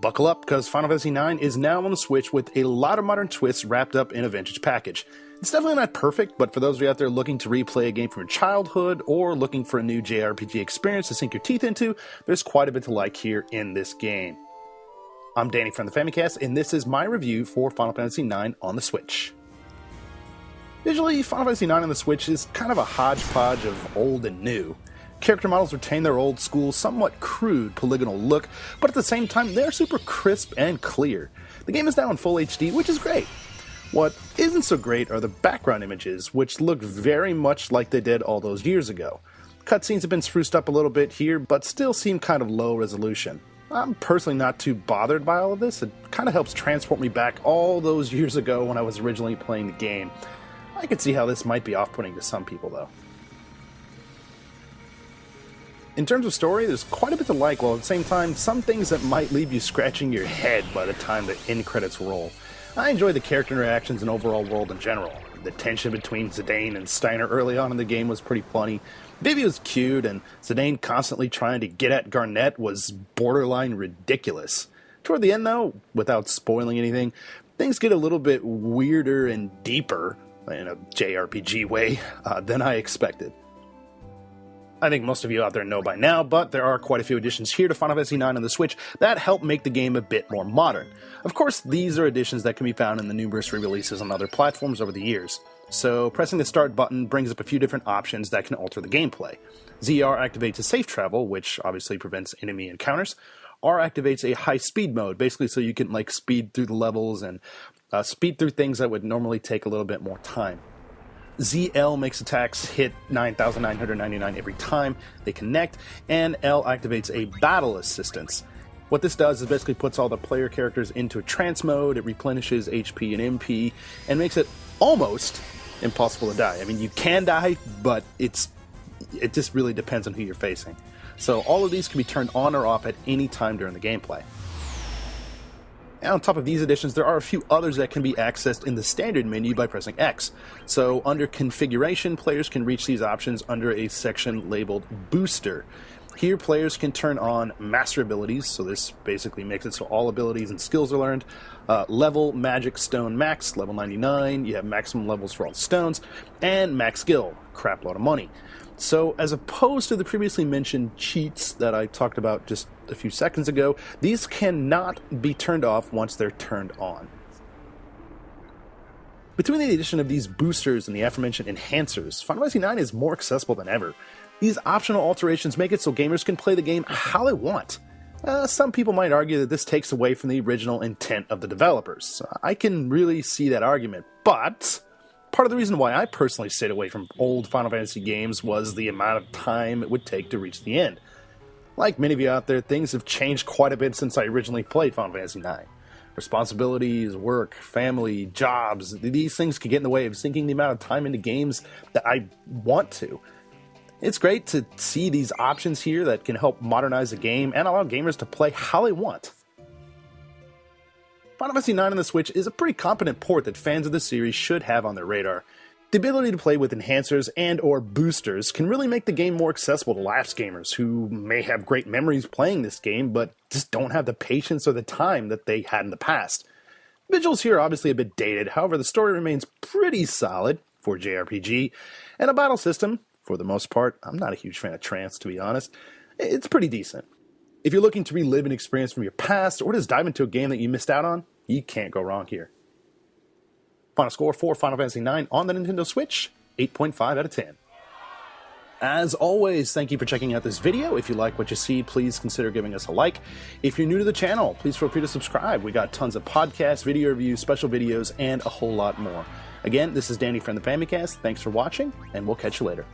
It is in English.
Buckle up, because Final Fantasy IX is now on the Switch with a lot of modern twists wrapped up in a vintage package. It's definitely not perfect, but for those of you out there looking to replay a game from your childhood or looking for a new JRPG experience to sink your teeth into, there's quite a bit to like here in this game. I'm Danny from the Famicast, and this is my review for Final Fantasy IX on the Switch. Visually, Final Fantasy IX on the Switch is kind of a hodgepodge of old and new. Character models retain their old school, somewhat crude polygonal look, but at the same time, they're super crisp and clear. The game is now in full HD, which is great. What isn't so great are the background images, which look very much like they did all those years ago. Cutscenes have been spruced up a little bit here, but still seem kind of low resolution. I'm personally not too bothered by all of this. It kind of helps transport me back all those years ago when I was originally playing the game. I could see how this might be off-putting to some people, though. In terms of story, there's quite a bit to like, while at the same time, some things that might leave you scratching your head by the time the end credits roll. I enjoy the character interactions and overall world in general. The tension between Zidane and Steiner early on in the game was pretty funny. Vivi was cute, and Zidane constantly trying to get at Garnet was borderline ridiculous. Toward the end, though, without spoiling anything, things get a little bit weirder and deeper, in a JRPG way, than I expected. I think most of you out there know by now, but there are quite a few additions here to Final Fantasy IX on the Switch that help make the game a bit more modern. Of course, these are additions that can be found in the numerous re-releases on other platforms over the years. So, pressing the start button brings up a few different options that can alter the gameplay. ZR activates a safe travel, which obviously prevents enemy encounters. R activates a high speed mode, basically so you can speed through the levels and speed through things that would normally take a little bit more time. ZL makes attacks hit 9,999 every time they connect, and L activates a battle assistance. What this does is basically puts all the player characters into a trance mode, it replenishes HP and MP, and makes it almost impossible to die. I mean, you can die, but it just really depends on who you're facing. So all of these can be turned on or off at any time during the gameplay. And on top of these additions, there are a few others that can be accessed in the standard menu by pressing X. So under Configuration, players can reach these options under a section labeled Booster. Here, players can turn on Master Abilities, so this basically makes it so all abilities and skills are learned. Level Magic Stone Max, level 99, you have maximum levels for all stones, and Max Skill, crap load of money. So, as opposed to the previously mentioned cheats that I talked about just a few seconds ago, these cannot be turned off once they're turned on. Between the addition of these boosters and the aforementioned enhancers, Final Fantasy IX is more accessible than ever. These optional alterations make it so gamers can play the game how they want. Some people might argue that this takes away from the original intent of the developers. I can really see that argument, but part of the reason why I personally stayed away from old Final Fantasy games was the amount of time it would take to reach the end. Like many of you out there, things have changed quite a bit since I originally played Final Fantasy IX. Responsibilities, work, family, jobs, these things can get in the way of sinking the amount of time into games that I want to. It's great to see these options here that can help modernize the game and allow gamers to play how they want. Final Fantasy IX on the Switch is a pretty competent port that fans of the series should have on their radar. The ability to play with enhancers and or boosters can really make the game more accessible to lapsed gamers who may have great memories playing this game but just don't have the patience or the time that they had in the past. Visuals here are obviously a bit dated, however the story remains pretty solid for JRPG, and a battle system, for the most part, I'm not a huge fan of trance to be honest, it's pretty decent. If you're looking to relive an experience from your past or just dive into a game that you missed out on, you can't go wrong here. Final score for Final Fantasy IX on the Nintendo Switch, 8.5 out of 10. As always, thank you for checking out this video. If you like what you see, please consider giving us a like. If you're new to the channel, please feel free to subscribe. We got tons of podcasts, video reviews, special videos, and a whole lot more. Again, this is Danny from the Famicast. Thanks for watching, and we'll catch you later.